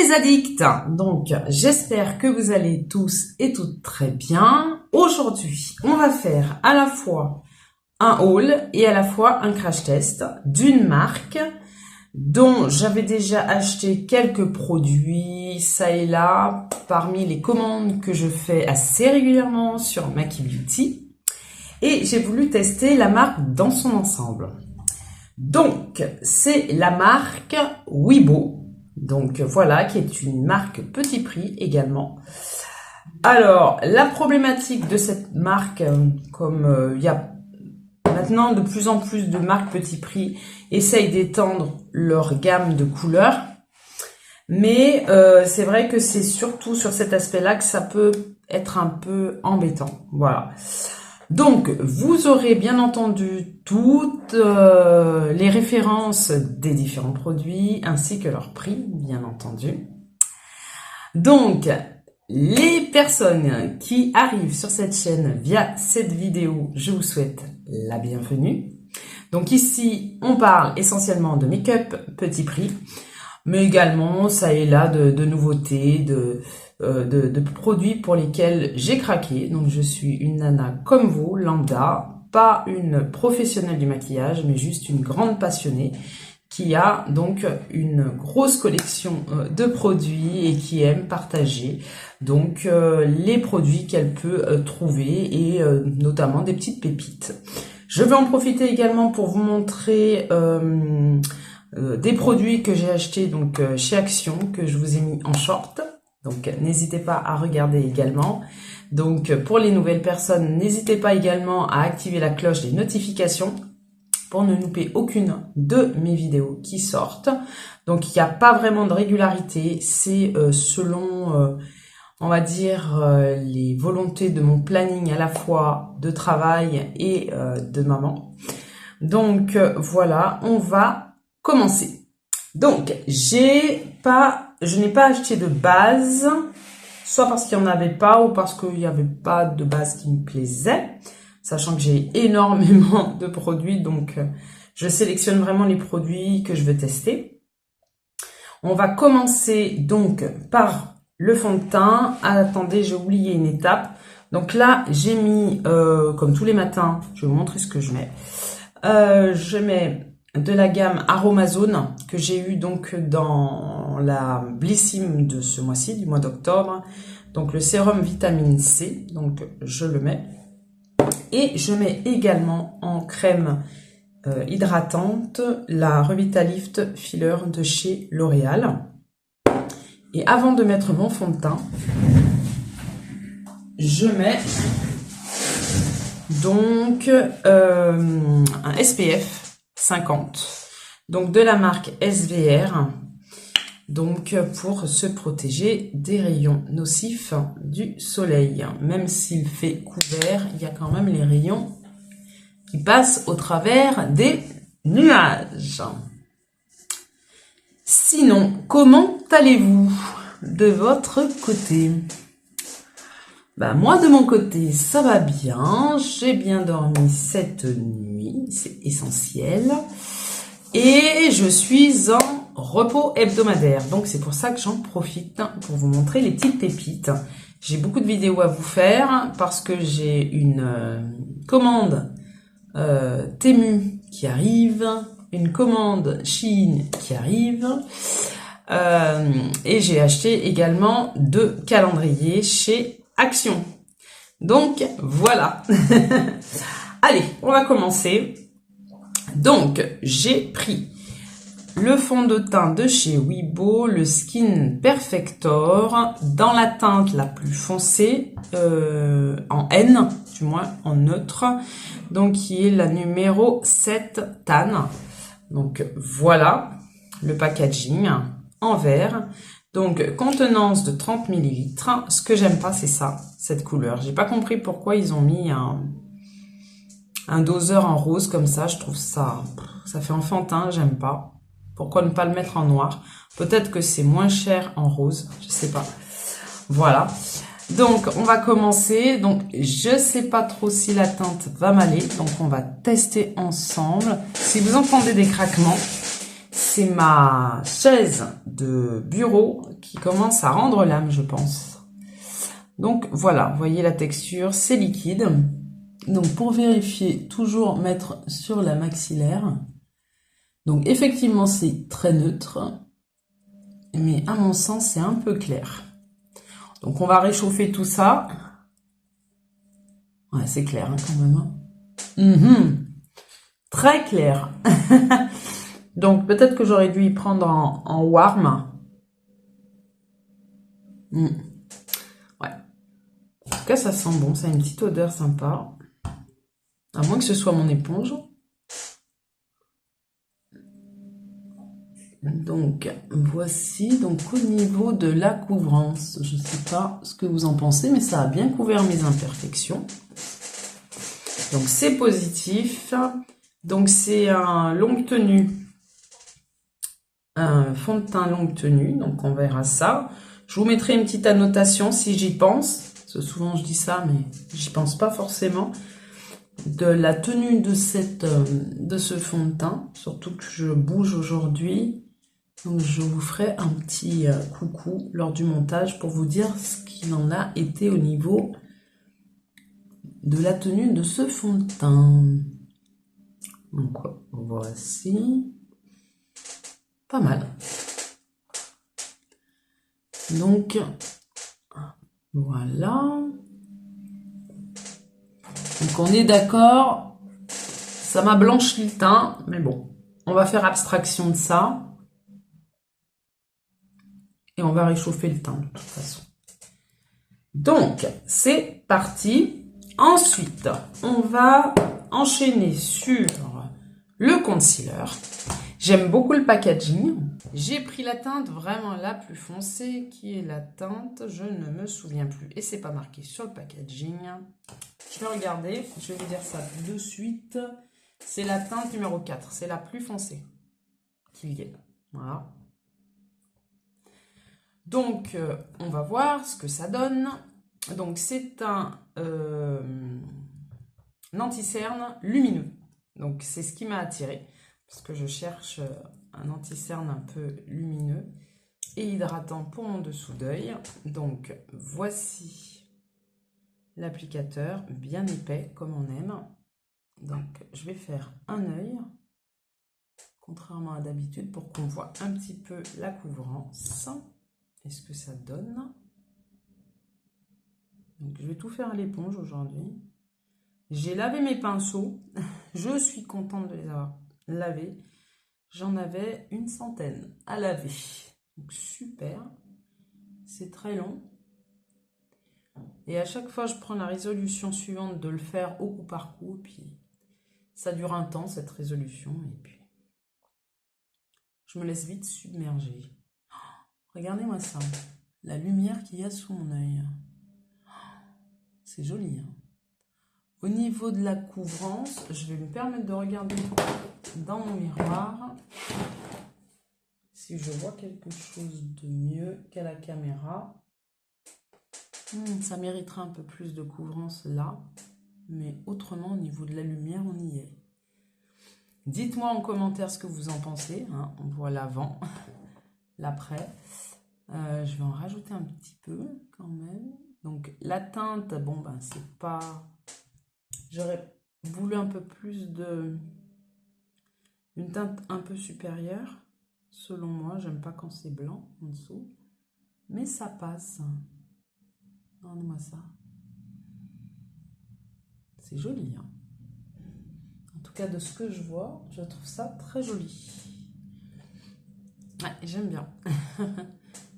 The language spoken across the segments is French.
les addicts, donc j'espère que vous allez tous et toutes très bien. Aujourd'hui, on va faire à la fois un haul et à la fois un crash test d'une marque dont j'avais déjà acheté quelques produits, ça et là, parmi les commandes que je fais assez régulièrement sur Maki Beauty. Et j'ai voulu tester la marque dans son ensemble. Donc, c'est la marque Wibo. Donc voilà, qui est une marque petit prix également. Alors, la problématique de cette marque, comme il y a maintenant de plus en plus de marques petit prix, essayent d'étendre leur gamme de couleurs. Mais c'est vrai que c'est surtout sur cet aspect-là que ça peut être un peu embêtant. Voilà. Donc, vous aurez bien entendu toutes les références des différents produits ainsi que leur prix, bien entendu. Donc, les personnes qui arrivent sur cette chaîne via cette vidéo, je vous souhaite la bienvenue. Donc ici, on parle essentiellement de make-up petit prix, mais également ça et là de nouveautés, de produits pour lesquels j'ai craqué. Donc je suis une nana comme vous, lambda, pas une professionnelle du maquillage, mais juste une grande passionnée qui a donc une grosse collection de produits et qui aime partager donc les produits qu'elle peut trouver et notamment des petites pépites. Je vais en profiter également pour vous montrer des produits que j'ai achetés donc chez Action, que je vous ai mis en short. Donc, n'hésitez pas à regarder également. Donc, pour les nouvelles personnes, n'hésitez pas également à activer la cloche des notifications pour ne louper aucune de mes vidéos qui sortent. Donc, il n'y a pas vraiment de régularité. C'est selon, on va dire, les volontés de mon planning à la fois de travail et de maman. Donc, voilà, on va commencer. Donc, je n'ai pas acheté de base, soit parce qu'il n'y en avait pas ou parce qu'il n'y avait pas de base qui me plaisait, sachant que j'ai énormément de produits, donc je sélectionne vraiment les produits que je veux tester. On va commencer donc par le fond de teint. Ah, attendez, j'ai oublié une étape. Donc là, j'ai mis, comme tous les matins, je vais vous montrer ce que je mets. Je mets de la gamme Aromazone que j'ai eu donc dans la Blissim de ce mois-ci, du mois d'octobre. Donc le sérum vitamine C, donc je le mets. Et je mets également en crème hydratante la Revitalift Filler de chez L'Oréal. Et avant de mettre mon fond de teint, je mets donc un SPF 50, donc de la marque SVR, donc pour se protéger des rayons nocifs du soleil. Même s'il fait couvert, il y a quand même les rayons qui passent au travers des nuages. Sinon, comment allez-vous de votre côté? Moi de mon côté ça va bien, j'ai bien dormi cette nuit, c'est essentiel, et je suis en repos hebdomadaire, donc c'est pour ça que j'en profite pour vous montrer les petites pépites. J'ai beaucoup de vidéos à vous faire parce que j'ai une commande Temu qui arrive, une commande Shein qui arrive, et j'ai acheté également 2 calendriers chez Action. Donc, voilà. Allez, on va commencer. Donc, j'ai pris le fond de teint de chez Wibo, le Skin Perfector, dans la teinte la plus foncée, en N, du moins en neutre, donc qui est la numéro 7 Tan. Donc, voilà le packaging en vert. Donc, contenance de 30 ml. Ce que j'aime pas, c'est ça, cette couleur. J'ai pas compris pourquoi ils ont mis un doseur en rose comme ça. Je trouve ça fait enfantin, j'aime pas. Pourquoi ne pas le mettre en noir? Peut-être que c'est moins cher en rose, je sais pas. Voilà. Donc, on va commencer. Donc, je sais pas trop si la teinte va m'aller. Donc, on va tester ensemble. Si vous entendez des craquements, C'est ma chaise de bureau qui commence à rendre l'âme, je pense. Donc voilà, vous voyez la texture, c'est liquide. Donc pour vérifier, toujours mettre sur la maxillaire. Donc effectivement, c'est très neutre, mais à mon sens, c'est un peu clair. Donc on va réchauffer tout ça. Ouais, c'est clair hein, quand même. Très clair. Donc peut-être que j'aurais dû y prendre en warm. Ouais. En tout cas, ça sent bon, ça a une petite odeur sympa. À moins que ce soit mon éponge. Donc, voici donc au niveau de la couvrance. Je ne sais pas ce que vous en pensez, mais ça a bien couvert mes imperfections. Donc, c'est positif. Donc, c'est un longue tenue. Un fond de teint longue tenue. Donc, on verra ça. Je vous mettrai une petite annotation si j'y pense. Parce que souvent, je dis ça, mais j'y pense pas forcément. De la tenue de ce fond de teint. Surtout que je bouge aujourd'hui. Donc, je vous ferai un petit coucou lors du montage pour vous dire ce qu'il en a été au niveau de la tenue de ce fond de teint. Donc, voici. Pas mal. Donc, voilà. Donc, on est d'accord. Ça m'a blanchi le teint, mais bon. On va faire abstraction de ça. Et on va réchauffer le teint de toute façon. Donc, c'est parti. Ensuite, on va enchaîner sur le concealer. J'aime beaucoup le packaging. J'ai pris la teinte vraiment la plus foncée, qui est la teinte, je ne me souviens plus. Et c'est pas marqué sur le packaging. Je vais regarder, je vais vous dire ça de suite. C'est la teinte numéro 4, c'est la plus foncée qu'il y ait. Voilà. Donc, on va voir ce que ça donne. Donc, c'est un anti-cerne lumineux. Donc, c'est ce qui m'a attiré parce que je cherche un anti-cerne un peu lumineux et hydratant pour mon dessous d'œil. Donc, voici l'applicateur bien épais comme on aime. Donc, je vais faire un œil, contrairement à d'habitude, pour qu'on voit un petit peu la couvrance. Et ce que ça donne. Donc, je vais tout faire à l'éponge aujourd'hui. J'ai lavé mes pinceaux. Je suis contente de les avoir lavés. J'en avais une centaine à laver. Donc, super. C'est très long. Et à chaque fois, je prends la résolution suivante de le faire au coup par coup. Puis, ça dure un temps, cette résolution. Et puis, je me laisse vite submerger. Regardez-moi ça. La lumière qu'il y a sous mon œil. C'est joli. Hein. Au niveau de la couvrance, je vais me permettre de regarder dans mon miroir si je vois quelque chose de mieux qu'à la caméra. Ça mériterait un peu plus de couvrance là. Mais autrement, au niveau de la lumière, on y est. Dites-moi en commentaire ce que vous en pensez. Hein. On voit l'avant, l'après. Je vais en rajouter un petit peu quand même. Donc la teinte, bon ben c'est pas... J'aurais voulu un peu plus de... Une teinte un peu supérieure. Selon moi, j'aime pas quand c'est blanc en dessous. Mais ça passe. Regardez-moi ça. C'est joli. Hein. En tout cas, de ce que je vois, je trouve ça très joli. Ouais, j'aime bien.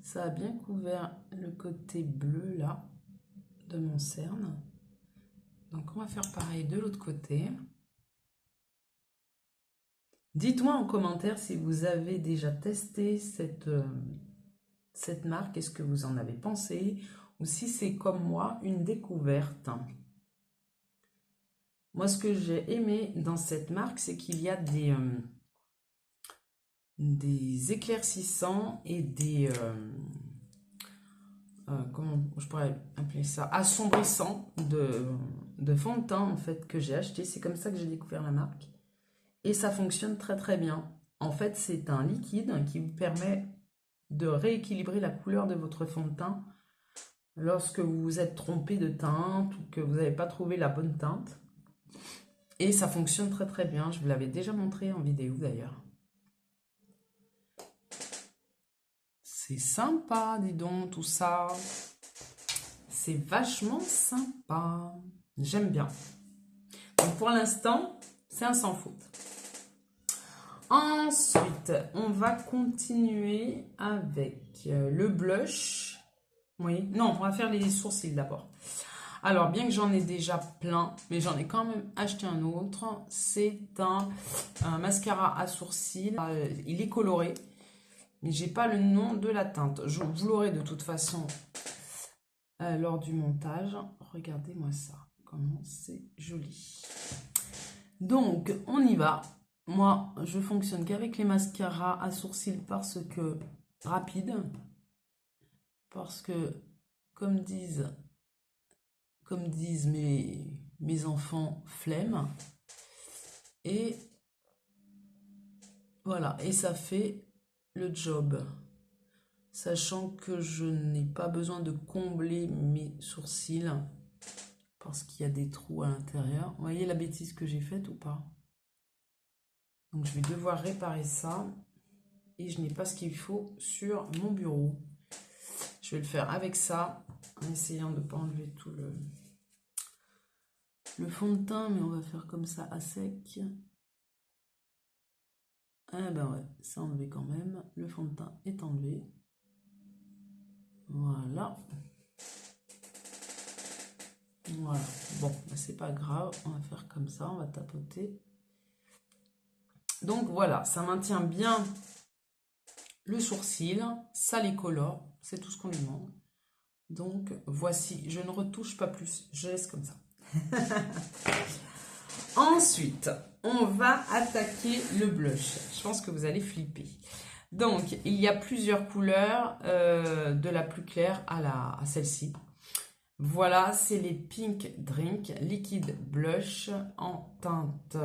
Ça a bien couvert le côté bleu là de mon cerne. Donc on va faire pareil de l'autre côté. Dites-moi en commentaire si vous avez déjà testé cette marque, est-ce que vous en avez pensé, ou si c'est comme moi une découverte. Moi, ce que j'ai aimé dans cette marque, c'est qu'il y a des éclaircissants et des... comment je pourrais appeler ça, assombrissants de fond de teint en fait que j'ai acheté. C'est comme ça que j'ai découvert la marque et ça fonctionne très très bien. En fait, c'est un liquide qui vous permet de rééquilibrer la couleur de votre fond de teint lorsque vous vous êtes trompé de teinte ou que vous n'avez pas trouvé la bonne teinte. Et ça fonctionne très très bien. Je vous l'avais déjà montré en vidéo d'ailleurs. C'est sympa, dis donc, tout ça. C'est vachement sympa. J'aime bien. Donc pour l'instant, c'est un sans faute. Ensuite, on va continuer avec le blush. Oui, non, on va faire les sourcils d'abord. Alors, bien que j'en ai déjà plein, mais j'en ai quand même acheté un autre. C'est un mascara à sourcils. Il est coloré, mais j'ai pas le nom de la teinte. Vous l'aurez de toute façon lors du montage. Regardez-moi ça, comment c'est joli. Donc, on y va. Moi, je fonctionne qu'avec les mascaras à sourcils parce que rapide. Parce que, comme disent mes enfants, flemme. Et voilà, et ça fait le job. Sachant que je n'ai pas besoin de combler mes sourcils parce qu'il y a des trous à l'intérieur. Vous voyez la bêtise que j'ai faite ou pas? Donc je vais devoir réparer ça. Et je n'ai pas ce qu'il faut sur mon bureau. Je vais le faire avec ça, en essayant de ne pas enlever tout le fond de teint, mais on va faire comme ça à sec. Ah ben ouais, c'est enlevé quand même. Le fond de teint est enlevé. Voilà. Voilà. Bon, ben c'est pas grave, on va faire comme ça, on va tapoter. Donc voilà, ça maintient bien le sourcil, ça les colore, c'est tout ce qu'on lui demande. Donc voici, je ne retouche pas plus, je laisse comme ça. Ensuite, on va attaquer le blush. Je pense que vous allez flipper. Donc, il y a plusieurs couleurs, de la plus claire à celle-ci. Voilà, c'est les Pink Drink Liquid Blush en teinte,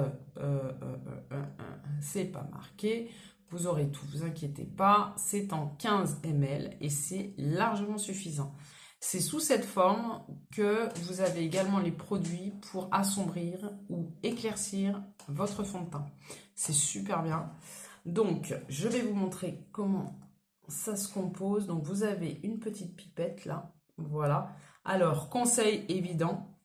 c'est pas marqué. Vous aurez tout, vous inquiétez pas. C'est en 15 ml et c'est largement suffisant. C'est sous cette forme que vous avez également les produits pour assombrir ou éclaircir votre fond de teint. C'est super bien. Donc, je vais vous montrer comment ça se compose. Donc, vous avez une petite pipette là. Voilà. Alors, conseil évident.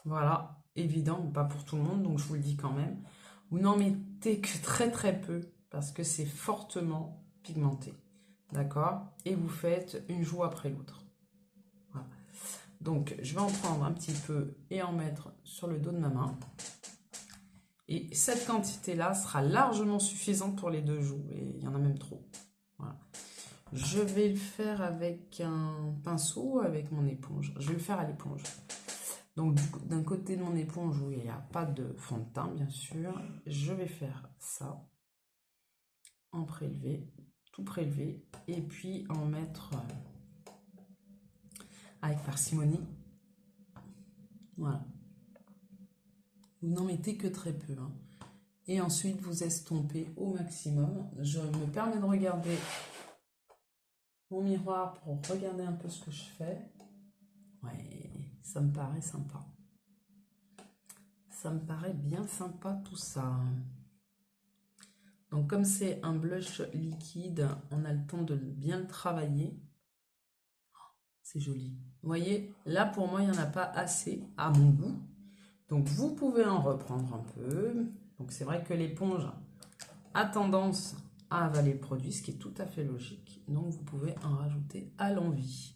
Voilà, évident, mais pas pour tout le monde. Donc, je vous le dis quand même. Vous n'en mettez que très très peu parce que c'est fortement pigmenté. D'accord? Et vous faites une joue après l'autre. Voilà. Donc, je vais en prendre un petit peu et en mettre sur le dos de ma main. Et cette quantité-là sera largement suffisante pour les 2 joues. Et il y en a même trop. Voilà. Je vais le faire avec un pinceau ou avec mon éponge. Je vais le faire à l'éponge. Donc, d'un côté de mon éponge où il n'y a pas de fond de teint, bien sûr, je vais faire ça. En prélever, tout prélever. Et puis en mettre avec parcimonie. Voilà. Vous n'en mettez que très peu. Hein. Et ensuite, vous estompez au maximum. Je me permets de regarder mon miroir pour regarder un peu ce que je fais. Ouais, ça me paraît sympa. Ça me paraît bien sympa tout ça. Donc comme c'est un blush liquide, on a le temps de bien le travailler. C'est joli. Vous voyez, là pour moi, il n'y en a pas assez à mon goût. Donc vous pouvez en reprendre un peu. Donc c'est vrai que l'éponge a tendance à avaler le produit, ce qui est tout à fait logique. Donc vous pouvez en rajouter à l'envie.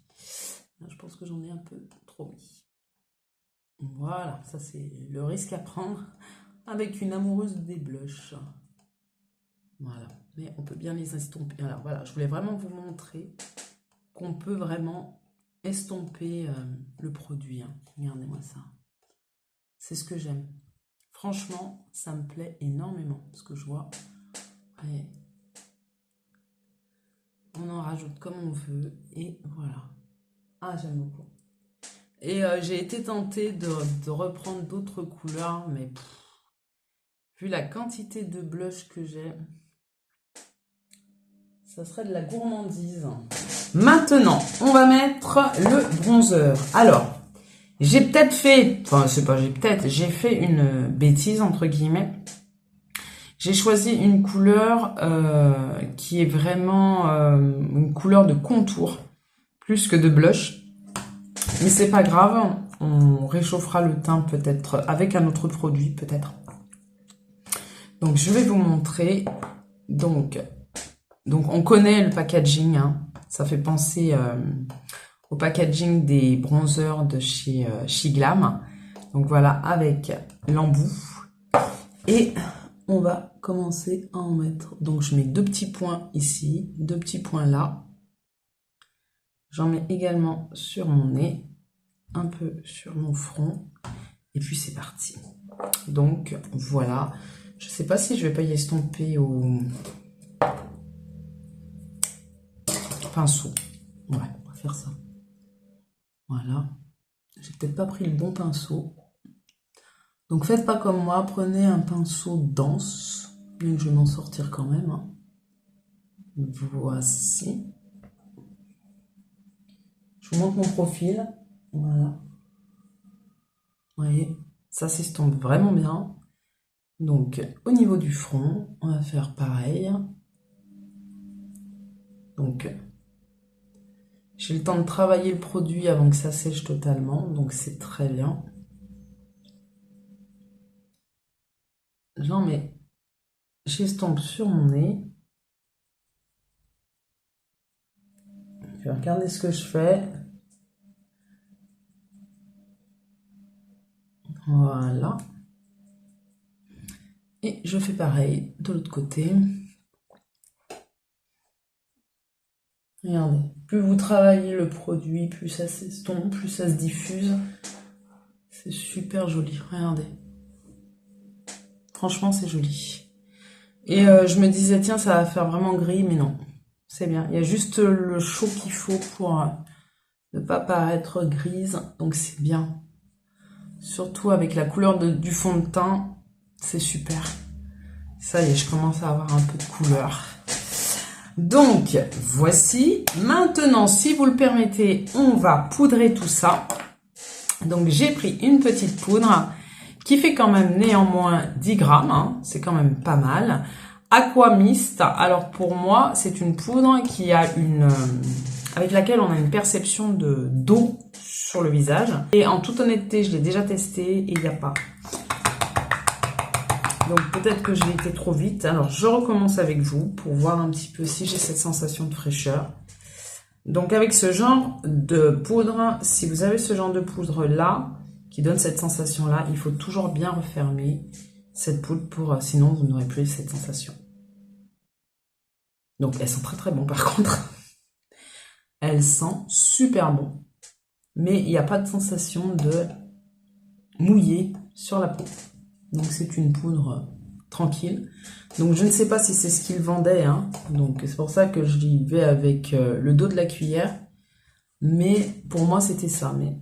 Là, je pense que j'en ai un peu trop mis. Voilà, ça c'est le risque à prendre avec une amoureuse des blushs. Voilà, mais on peut bien les estomper. Alors voilà, je voulais vraiment vous montrer qu'on peut vraiment estomper le produit. Hein. Regardez-moi ça. C'est ce que j'aime. Franchement, ça me plaît énormément. Ce que je vois. Ouais. On en rajoute comme on veut. Et voilà. Ah, j'aime beaucoup. Et j'ai été tentée de reprendre d'autres couleurs. Mais vu la quantité de blush que j'ai, Ça serait de la gourmandise. Maintenant, on va mettre le bronzer. Alors, j'ai peut-être fait, enfin c'est pas j'ai peut-être, j'ai fait une bêtise entre guillemets. J'ai choisi une couleur qui est vraiment une couleur de contour, plus que de blush. Mais c'est pas grave, on réchauffera le teint peut-être avec un autre produit peut-être. Donc je vais vous montrer. Donc on connaît le packaging, hein. Ça fait penser au packaging des bronzers de chez Glam. Donc voilà, avec l'embout. Et on va commencer à en mettre. Donc je mets 2 petits points ici, 2 petits points là. J'en mets également sur mon nez, un peu sur mon front. Et puis c'est parti. Donc voilà. Je sais pas si je vais pas y estomper au pinceau. Ouais, on va faire ça. Voilà. J'ai peut-être pas pris le bon pinceau. Donc faites pas comme moi, prenez un pinceau dense. Donc je vais m'en sortir quand même. Hein. Voici. Je vous montre mon profil. Voilà. Vous voyez, ça s'estompe vraiment bien. Donc au niveau du front, on va faire pareil. Donc j'ai le temps de travailler le produit avant que ça sèche totalement, donc c'est très bien. J'en mets, j'estompe sur mon nez. Je vais regarder ce que je fais. Voilà. Et je fais pareil de l'autre côté. Regardez, plus vous travaillez le produit, plus ça s'estompe, plus ça se diffuse. C'est super joli, regardez. Franchement, c'est joli. Et je me disais, tiens, ça va faire vraiment gris, mais non. C'est bien. Il y a juste le chaud qu'il faut pour ne pas paraître grise. Donc, c'est bien. Surtout avec la couleur du fond de teint. C'est super. Ça y est, je commence à avoir un peu de couleur. Donc, voici. Maintenant, si vous le permettez, on va poudrer tout ça. Donc, j'ai pris une petite poudre qui fait quand même néanmoins 10 grammes, hein, c'est quand même pas mal. Aqua Mist, alors pour moi, c'est une poudre qui a avec laquelle on a une perception d'eau sur le visage. Et en toute honnêteté, je l'ai déjà testé et il n'y a pas. Donc peut-être que j'ai été trop vite. Alors je recommence avec vous pour voir un petit peu si j'ai cette sensation de fraîcheur. Donc avec ce genre de poudre, si vous avez ce genre de poudre là, qui donne cette sensation-là, il faut toujours bien refermer cette poudre sinon vous n'aurez plus cette sensation. Donc elles sont très très bonnes par contre. Elles sentent super bon. Mais il n'y a pas de sensation de mouillé sur la peau. Donc c'est une poudre tranquille. Donc je ne sais pas si c'est ce qu'ils vendaient. Hein. Donc c'est pour ça que j'y vais avec le dos de la cuillère. Mais pour moi c'était ça. Mais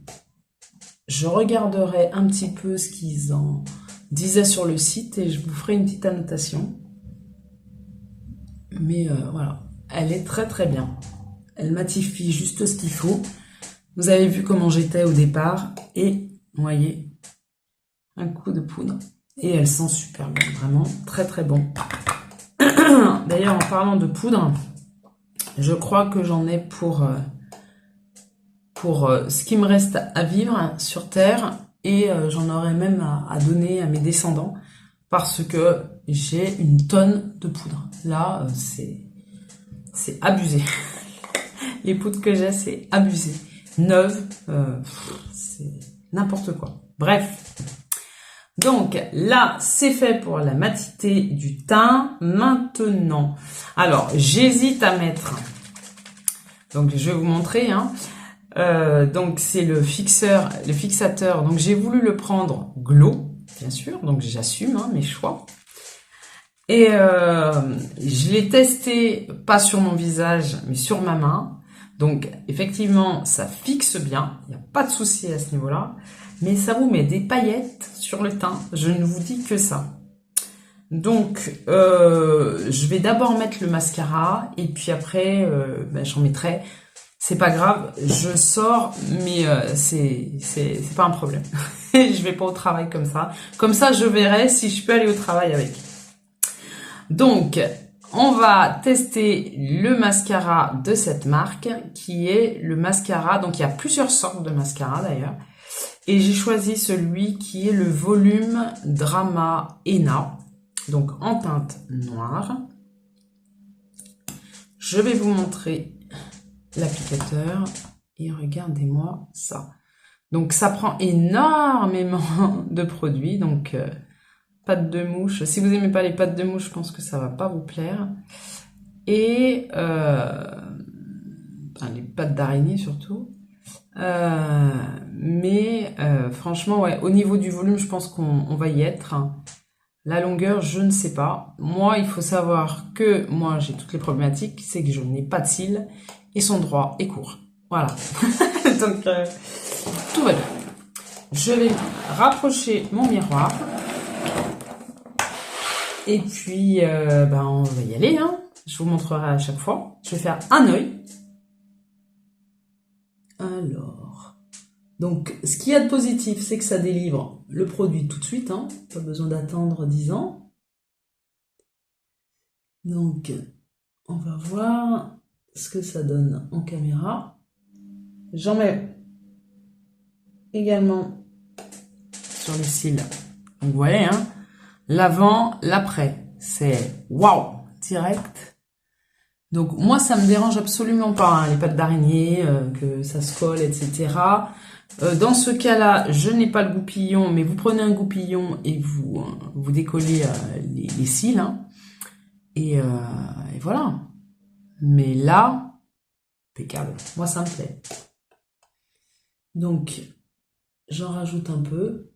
je regarderai un petit peu ce qu'ils en disaient sur le site et je vous ferai une petite annotation. Mais voilà, elle est très très bien. Elle matifie juste ce qu'il faut. Vous avez vu comment j'étais au départ et vous voyez, un coup de poudre. Et elle sent super bien, vraiment très très bon. D'ailleurs, en parlant de poudre, je crois que j'en ai pour ce qui me reste à vivre sur Terre et j'en aurai même à donner à mes descendants parce que j'ai une tonne de poudre. Là, c'est abusé. Les poudres que j'ai, c'est abusé. Neuve, c'est n'importe quoi. Bref. Donc là, c'est fait pour la matité du teint. Maintenant, alors j'hésite à mettre. Donc je vais vous montrer. Hein. Donc c'est le fixateur. Donc j'ai voulu le prendre Glow, bien sûr. Donc j'assume mes choix. Et je l'ai testé pas sur mon visage, mais sur ma main. Donc effectivement, ça fixe bien. Il n'y a pas de souci à ce niveau-là. Mais ça vous met des paillettes sur le teint. Je ne vous dis que ça. Donc, je vais d'abord mettre le mascara et puis après, j'en mettrai. C'est pas grave, je sors, mais c'est pas un problème. Je vais pas au travail comme ça. Comme ça, je verrai si je peux aller au travail avec. Donc, on va tester le mascara de cette marque, qui est le mascara. Donc, il y a plusieurs sortes de mascara d'ailleurs. Et j'ai choisi celui qui est le volume Drama Henna. Donc, en teinte noire. Je vais vous montrer l'applicateur et regardez-moi ça. Donc ça prend énormément de produits, donc pâte de mouche. Si vous aimez pas les pâtes de mouche, je pense que ça va pas vous plaire. Et les pâtes d'araignée surtout. Franchement, ouais, au niveau du volume, je pense qu'on va y être. La longueur, je ne sais pas. Moi, il faut savoir que moi, j'ai toutes les problématiques, c'est que je n'ai pas de cils et son droit est court. Voilà. Donc, tout va bien. Je vais rapprocher mon miroir. Et puis, on va y aller. Hein. Je vous montrerai à chaque fois. Je vais faire un œil. Alors, donc, ce qu'il y a de positif, c'est que ça délivre le produit tout de suite. Hein. Pas besoin d'attendre 10 ans. Donc, on va voir ce que ça donne en caméra. J'en mets également sur les cils. Donc, vous voyez, hein, l'avant, l'après. C'est waouh, direct. Donc, moi, ça me dérange absolument pas, hein, les pattes d'araignée, que ça se colle, etc. Dans ce cas-là, je n'ai pas le goupillon, mais vous prenez un goupillon et vous décollez les cils. Hein, et voilà. Mais là, impeccable. Moi, ça me plaît. Donc, j'en rajoute un peu.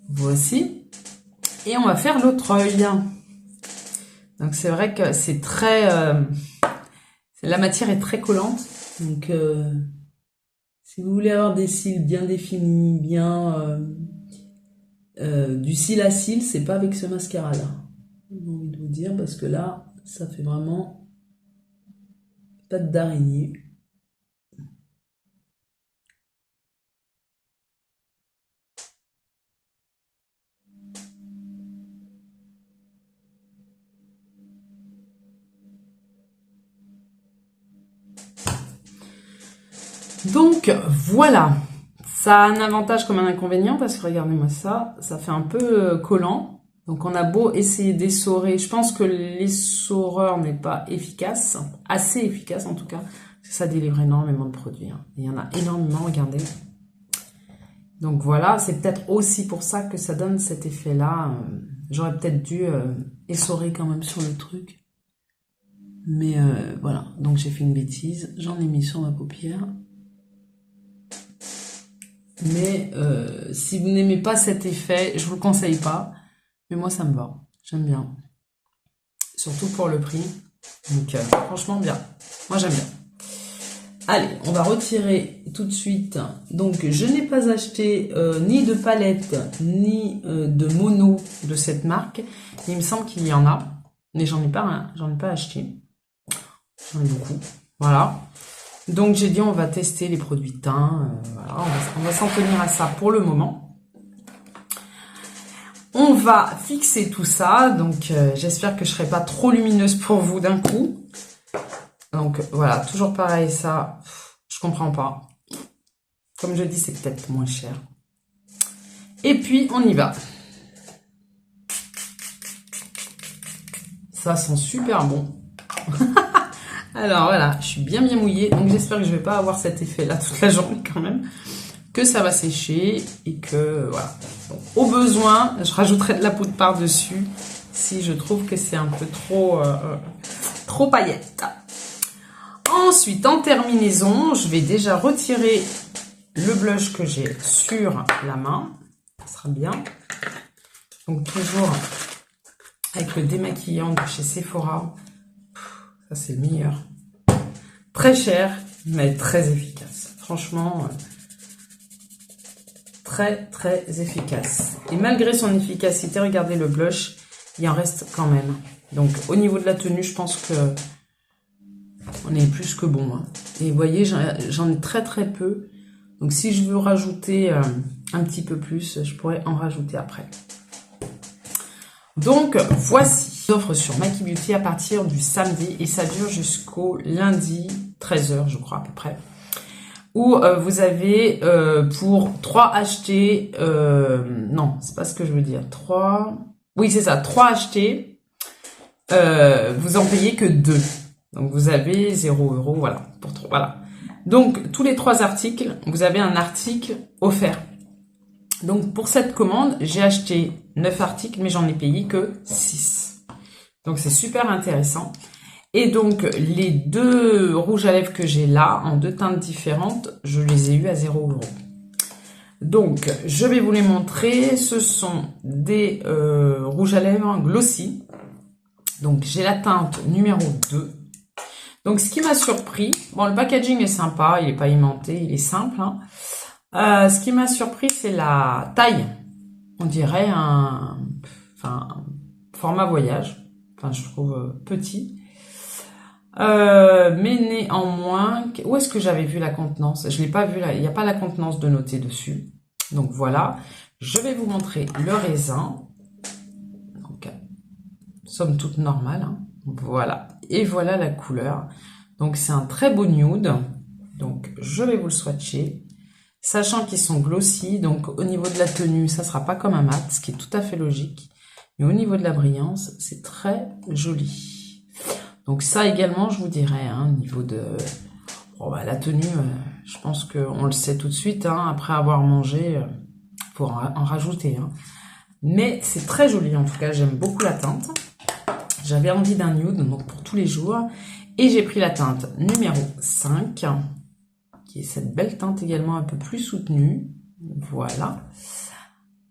Voici. Et on va faire l'autre œil. Donc, c'est vrai que c'est très... la matière est très collante. Donc, si vous voulez avoir des cils bien définis, bien... du cil à cil, c'est pas avec ce mascara-là. J'ai envie de vous dire, parce que là, ça fait vraiment pâte d'araignée. Donc, voilà. Ça a un avantage comme un inconvénient, parce que regardez-moi ça, ça fait un peu collant. Donc, on a beau essayer d'essorer. Je pense que l'essoreur n'est pas efficace, assez efficace en tout cas, parce que ça délivre énormément de produits. Hein. Il y en a énormément, regardez. Donc voilà, c'est peut-être aussi pour ça que ça donne cet effet-là. J'aurais peut-être dû essorer quand même sur le truc. Mais voilà, donc j'ai fait une bêtise. J'en ai mis sur ma paupière. Mais si vous n'aimez pas cet effet, je vous le conseille pas. Mais moi, ça me va. J'aime bien. Surtout pour le prix. Donc, franchement, bien. Moi, j'aime bien. Allez, on va retirer tout de suite. Donc, je n'ai pas acheté ni de palette, ni de mono de cette marque. Il me semble qu'il y en a. Mais j'en ai pas acheté. J'en ai beaucoup. Voilà. Donc, j'ai dit, on va tester les produits teints. Voilà, on va s'en tenir à ça pour le moment. On va fixer tout ça, donc j'espère que je ne serai pas trop lumineuse pour vous d'un coup. Donc voilà, toujours pareil, ça, je comprends pas. Comme je dis, c'est peut-être moins cher. Et puis, on y va. Ça sent super bon. Alors voilà, je suis bien mouillée, donc j'espère que je ne vais pas avoir cet effet-là toute la journée quand même. Que ça va sécher et que voilà. Donc, au besoin, je rajouterai de la poudre par-dessus si je trouve que c'est un peu trop paillette. Ensuite, en terminaison, je vais déjà retirer le blush que j'ai sur la main. Ça sera bien. Donc toujours avec le démaquillant de chez Sephora. Ça, c'est le meilleur. Très cher, mais très efficace. Franchement... très très efficace. Et malgré son efficacité, regardez le blush, il en reste quand même. Donc au niveau de la tenue, je pense que on est plus que bon. Hein. Et vous voyez, j'en ai très très peu. Donc si je veux rajouter un petit peu plus, je pourrais en rajouter après. Donc voici l'offre sur Maki Beauty à partir du samedi et ça dure jusqu'au lundi 13h je crois à peu près. Où vous avez pour 3 achetés, non c'est pas ce que je veux dire, 3, oui c'est ça, 3 achetés, vous en payez que 2. Donc vous avez 0 €, voilà, pour 3, voilà. Donc tous les 3 articles, vous avez un article offert. Donc pour cette commande, j'ai acheté 9 articles, mais j'en ai payé que 6. Donc c'est super intéressant. Et donc les 2 rouges à lèvres que j'ai là, en 2 teintes différentes, je les ai eu à 0 €. Donc je vais vous les montrer. Ce sont des rouges à lèvres glossy. Donc j'ai la teinte numéro 2. Donc ce qui m'a surpris, bon le packaging est sympa, il n'est pas aimanté, il est simple. Hein. Ce qui m'a surpris, c'est la taille. On dirait un format voyage. Enfin, je trouve petit. Mais néanmoins, où est-ce que j'avais vu la contenance? Je l'ai pas vu là. Il n'y a pas la contenance de noter dessus. Donc voilà. Je vais vous montrer le raisin. Donc, somme toute normale. Hein. Voilà. Et voilà la couleur. Donc c'est un très beau nude. Donc je vais vous le swatcher. Sachant qu'ils sont glossy, donc au niveau de la tenue, ça sera pas comme un mat, ce qui est tout à fait logique. Mais au niveau de la brillance, c'est très joli. Donc ça également, je vous dirais, hein, au niveau de la tenue, je pense qu'on le sait tout de suite, hein, après avoir mangé, pour en rajouter. Hein. Mais c'est très joli, en tout cas, j'aime beaucoup la teinte. J'avais envie d'un nude, donc pour tous les jours. Et j'ai pris la teinte numéro 5. Qui est cette belle teinte également un peu plus soutenue, voilà,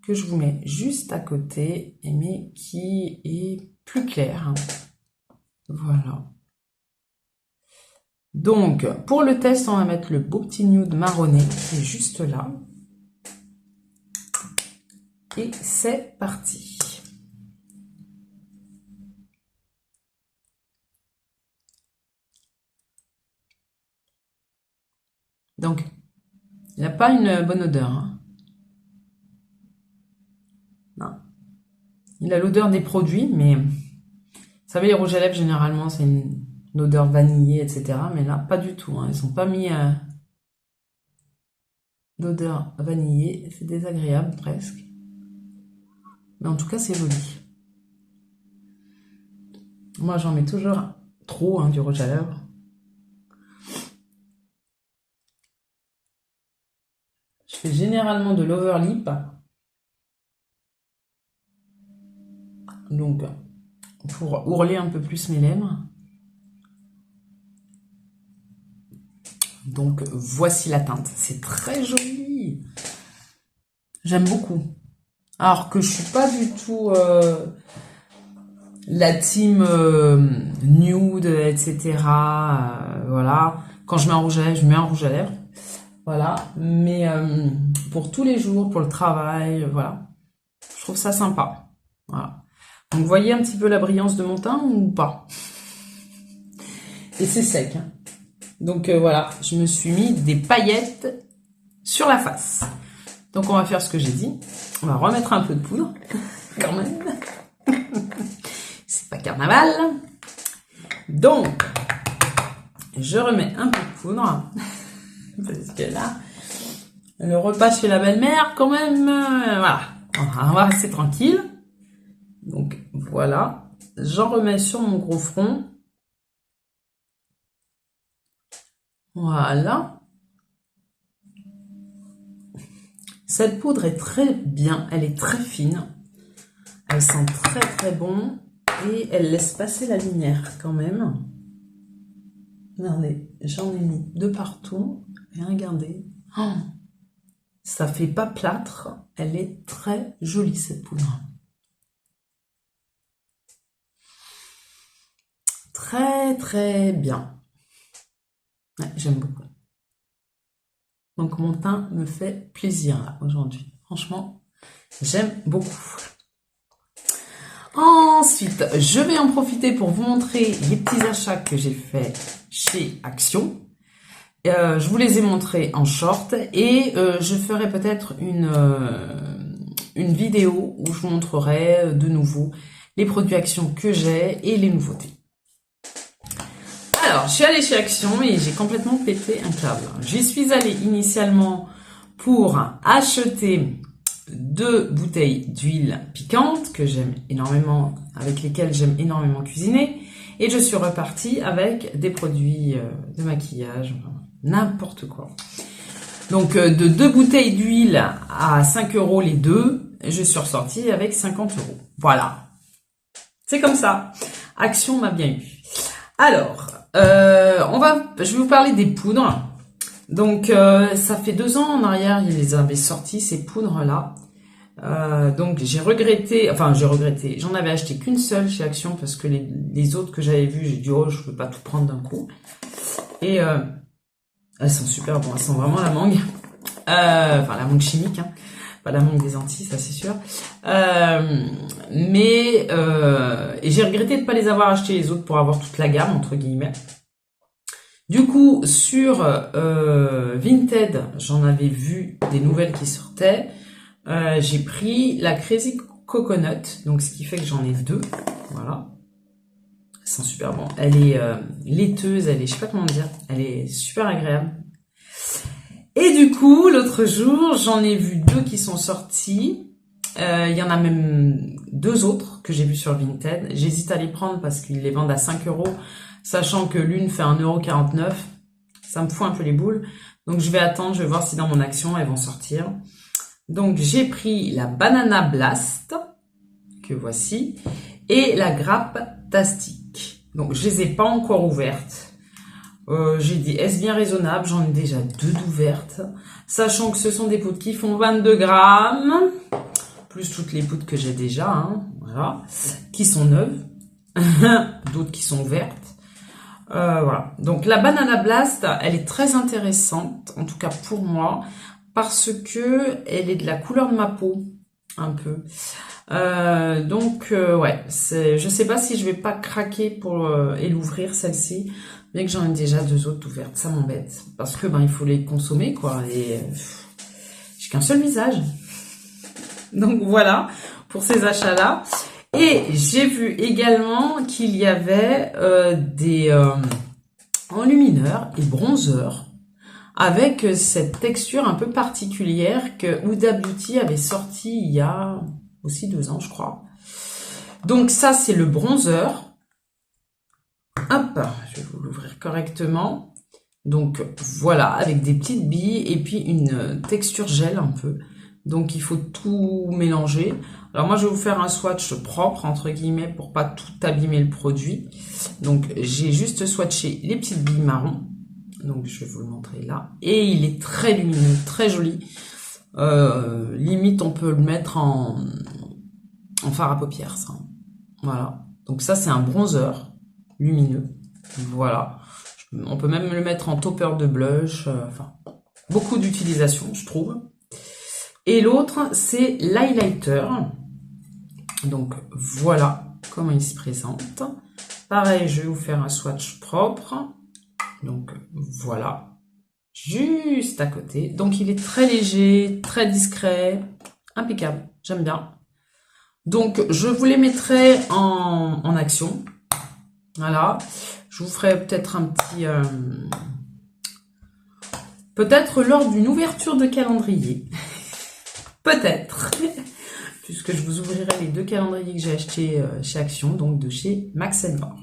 que je vous mets juste à côté, mais qui est plus claire, voilà. Donc, pour le test, on va mettre le beau petit nude marronné, qui est juste là, et c'est parti. Donc, il n'a pas une bonne odeur. Hein. Non. Il a l'odeur des produits, mais vous savez, les rouges à lèvres, généralement, c'est une odeur vanillée, etc. Mais là, pas du tout. Hein. Ils n'ont pas mis d'odeur vanillée. C'est désagréable, presque. Mais en tout cas, c'est joli. Moi, j'en mets toujours trop, hein, du rouge à lèvres. Je fais généralement de l'overlip. Donc, pour ourler un peu plus mes lèvres. Donc, voici la teinte. C'est très joli. J'aime beaucoup. Alors que je suis pas du tout la team nude, etc. Voilà. Quand je mets un rouge à lèvres, je mets un rouge à lèvres. Voilà. Mais pour tous les jours, pour le travail, voilà. Je trouve ça sympa. Voilà. Donc, vous voyez un petit peu la brillance de mon teint ou pas? Et c'est sec. Hein. Donc, voilà. Je me suis mis des paillettes sur la face. Donc, on va faire ce que j'ai dit. On va remettre un peu de poudre. Quand même. C'est pas carnaval. Donc, je remets un peu de poudre. Parce que là, le repas chez la belle-mère, quand même, voilà. On va rester tranquille. Donc, voilà. J'en remets sur mon gros front. Voilà. Cette poudre est très bien. Elle est très fine. Elle sent très très bon. Et elle laisse passer la lumière quand même. Regardez, j'en ai mis de partout. Et regardez. Oh, ça fait pas plâtre. Elle est très jolie cette poudre. Très très bien. Ouais, j'aime beaucoup. Donc mon teint me fait plaisir là aujourd'hui. Franchement, j'aime beaucoup. Ensuite, je vais en profiter pour vous montrer les petits achats que j'ai faits chez Action. Je vous les ai montrés en short et je ferai peut-être une vidéo où je vous montrerai de nouveau les produits Action que j'ai et les nouveautés. Alors, je suis allée chez Action et j'ai complètement pété un câble. J'y suis allée initialement pour acheter 2 bouteilles d'huile piquante que j'aime énormément, avec lesquelles j'aime énormément cuisiner. Et je suis repartie avec des produits de maquillage, n'importe quoi. Donc, de 2 bouteilles d'huile à 5 € les deux, je suis ressortie avec 50 €. Voilà. C'est comme ça. Action m'a bien eu. Alors, je vais vous parler des poudres. Donc, ça fait 2 ans en arrière, ils les avaient sortis, ces poudres-là. Donc, j'ai regretté, j'en avais acheté qu'une seule chez Action parce que les autres que j'avais vues, j'ai dit, oh, je peux pas tout prendre d'un coup. Et elles sont super bonnes, elles sont vraiment la mangue. Enfin, la mangue chimique, hein. Pas la mangue des Antilles, ça c'est sûr. Et j'ai regretté de ne pas les avoir achetés les autres pour avoir toute la gamme, entre guillemets. Du coup, sur Vinted, j'en avais vu des nouvelles qui sortaient. J'ai pris la Crazy Coconut, donc ce qui fait que j'en ai 2. Voilà. Elles sont super bonnes. Elle est laiteuse, je sais pas comment dire, elle est super agréable. Et du coup, l'autre jour, j'en ai vu 2 qui sont sortis. Il y en a même 2 autres que j'ai vus sur Vinted. J'hésite à les prendre parce qu'ils les vendent à 5 €, sachant que l'une fait 1,49 €. Ça me fout un peu les boules. Donc, je vais attendre, je vais voir si dans mon action, elles vont sortir. Donc, j'ai pris la Banana Blast, que voici, et la Grappe Tastique. Donc, je les ai pas encore ouvertes. J'ai dit, est-ce bien raisonnable? J'en ai déjà 2 d'ouvertes. Sachant que ce sont des poudres qui font 22 grammes. Plus toutes les poudres que j'ai déjà, hein, voilà. Qui sont neuves. D'autres qui sont ouvertes. Voilà. Donc, la Banana Blast, elle est très intéressante. En tout cas, pour moi. Parce que elle est de la couleur de ma peau. Un peu. Ouais. Je sais pas si je vais pas craquer pour et l'ouvrir, celle-ci. Bien que j'en ai déjà 2 autres ouvertes, ça m'embête. Parce que il faut les consommer, quoi. Et j'ai qu'un seul visage. Donc voilà, pour ces achats-là. Et j'ai vu également qu'il y avait des enlumineurs et bronzeurs avec cette texture un peu particulière que Huda Beauty avait sorti il y a aussi 2 ans, je crois. Donc ça, c'est le bronzer. Hop, je vais vous l'ouvrir correctement. Donc voilà, avec des petites billes et puis une texture gel un peu. Donc il faut tout mélanger. Alors moi je vais vous faire un swatch propre entre guillemets pour pas tout abîmer le produit. Donc j'ai juste swatché les petites billes marron. Donc je vais vous le montrer là. Et il est très lumineux, très joli. Limite on peut le mettre en fard à paupières, ça. Voilà. Donc ça c'est un bronzer lumineux. Voilà. On peut même le mettre en topper de blush. Enfin, beaucoup d'utilisation, je trouve. Et l'autre, c'est l'highlighter. Donc, voilà comment il se présente. Pareil, je vais vous faire un swatch propre. Donc, voilà. Juste à côté. Donc, il est très léger, très discret. Impeccable. J'aime bien. Donc, je vous les mettrai en action. Voilà. Je vous ferai peut-être un petit... peut-être lors d'une ouverture de calendrier. Peut-être. Puisque je vous ouvrirai les 2 calendriers que j'ai achetés chez Action, donc de chez Max & More.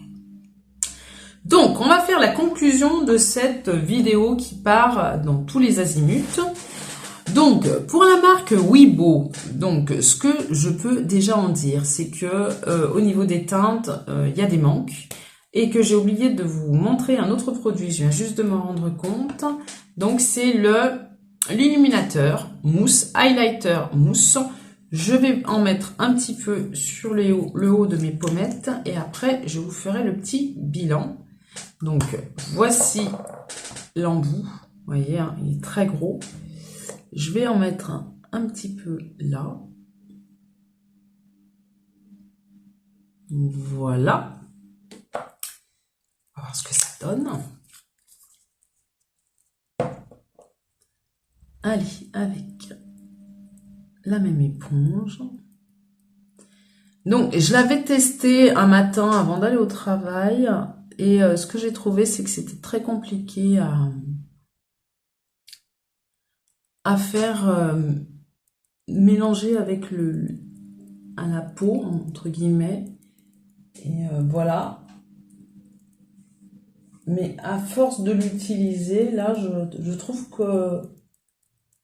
Donc, on va faire la conclusion de cette vidéo qui part dans tous les azimuts. Donc, pour la marque Wibo, donc ce que je peux déjà en dire, c'est que au niveau des teintes, il y a des manques et que j'ai oublié de vous montrer un autre produit. Je viens juste de me rendre compte. Donc, c'est l'illuminateur mousse, highlighter mousse. Je vais en mettre un petit peu sur le haut de mes pommettes et après, je vous ferai le petit bilan. Donc, voici l'embout. Vous voyez, hein, il est très gros. Je vais en mettre un petit peu là. Voilà. On va voir ce que ça donne. Allez, avec la même éponge. Donc, je l'avais testé un matin avant d'aller au travail. Et ce que j'ai trouvé, c'est que c'était très compliqué à faire mélanger avec à la peau, entre guillemets. Et voilà. Mais à force de l'utiliser, là, je trouve que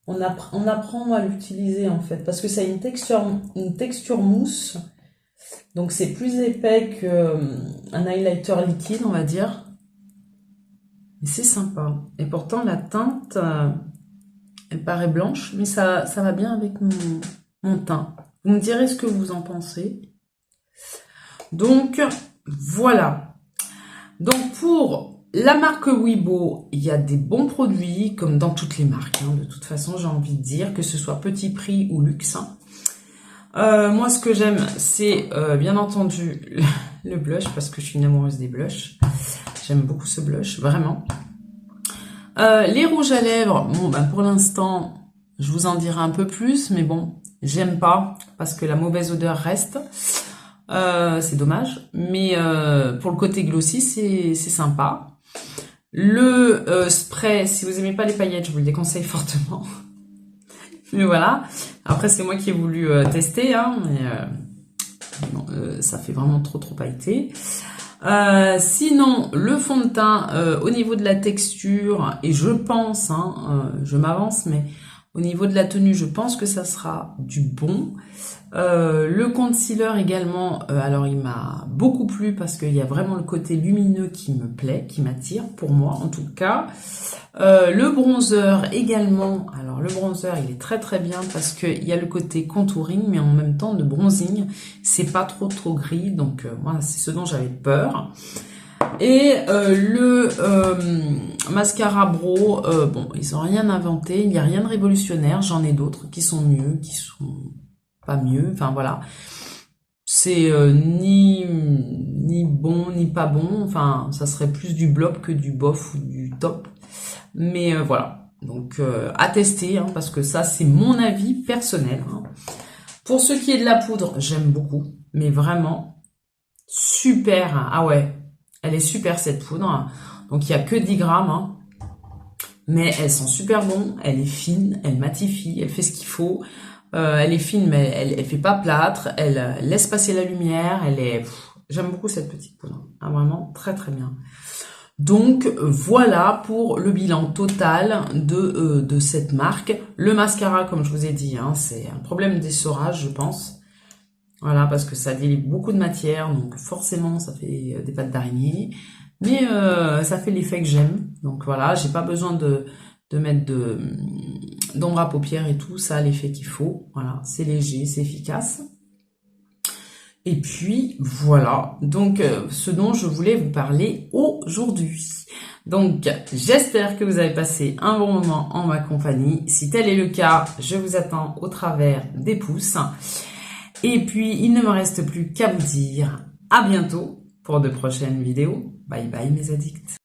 on apprend à l'utiliser en fait. Parce que ça a une texture mousse. Donc c'est plus épais qu'un highlighter liquide, on va dire. Mais c'est sympa. Et pourtant, la teinte, elle paraît blanche, mais ça va bien avec mon teint. Vous me direz ce que vous en pensez. Donc, voilà. Donc, pour la marque Wibo, il y a des bons produits, comme dans toutes les marques. Hein. De toute façon, j'ai envie de dire, que ce soit petit prix ou luxe. Moi, ce que j'aime, c'est bien entendu le blush, parce que je suis une amoureuse des blushs. J'aime beaucoup ce blush, vraiment. Les rouges à lèvres, bon, ben, pour l'instant, je vous en dirai un peu plus, mais bon, j'aime pas, parce que la mauvaise odeur reste. C'est dommage, mais pour le côté glossy, c'est sympa. Le spray, si vous aimez pas les paillettes, je vous le déconseille fortement. Mais voilà. Après, c'est moi qui ai voulu tester, hein, mais non, ça fait vraiment trop pailleté. Sinon, le fond de teint, au niveau de la texture, et je pense, hein, je m'avance, mais au niveau de la tenue, je pense que ça sera du bon. Le concealer également, alors il m'a beaucoup plu parce qu'il y a vraiment le côté lumineux qui me plaît, qui m'attire, pour moi en tout cas. Le bronzer également, alors le bronzer il est très bien parce qu'il y a le côté contouring mais en même temps de bronzing, c'est pas trop gris, donc moi c'est ce dont j'avais peur. Et le mascara Brow, bon ils ont rien inventé, il n'y a rien de révolutionnaire, j'en ai d'autres qui sont mieux, qui sont pas mieux, enfin voilà. C'est ni bon ni pas bon, enfin ça serait plus du blob que du bof ou du top. Mais voilà, donc à tester, hein, parce que ça c'est mon avis personnel. Hein. Pour ce qui est de la poudre, j'aime beaucoup, mais vraiment super. Hein. Ah ouais, elle est super cette poudre. Donc il n'y a que 10 grammes, hein, mais elles sont super bonnes, elle est fine, elle matifie, elle fait ce qu'il faut. Elle est fine, mais elle fait pas plâtre, elle laisse passer la lumière, j'aime beaucoup cette petite poudre, hein, vraiment très bien. Donc voilà pour le bilan total de cette marque. Le mascara, comme je vous ai dit, hein, c'est un problème d'essorage, je pense. Voilà, parce que ça délivre beaucoup de matière, donc forcément ça fait des pattes d'araignée. Mais ça fait l'effet que j'aime. Donc voilà, j'ai pas besoin de mettre d'ombre à paupières et tout, ça a l'effet qu'il faut. Voilà, c'est léger, c'est efficace. Et puis voilà, donc ce dont je voulais vous parler aujourd'hui. Donc j'espère que vous avez passé un bon moment en ma compagnie. Si tel est le cas, je vous attends au travers des pouces. Et puis il ne me reste plus qu'à vous dire à bientôt pour de prochaines vidéos. Bye bye mes addicts.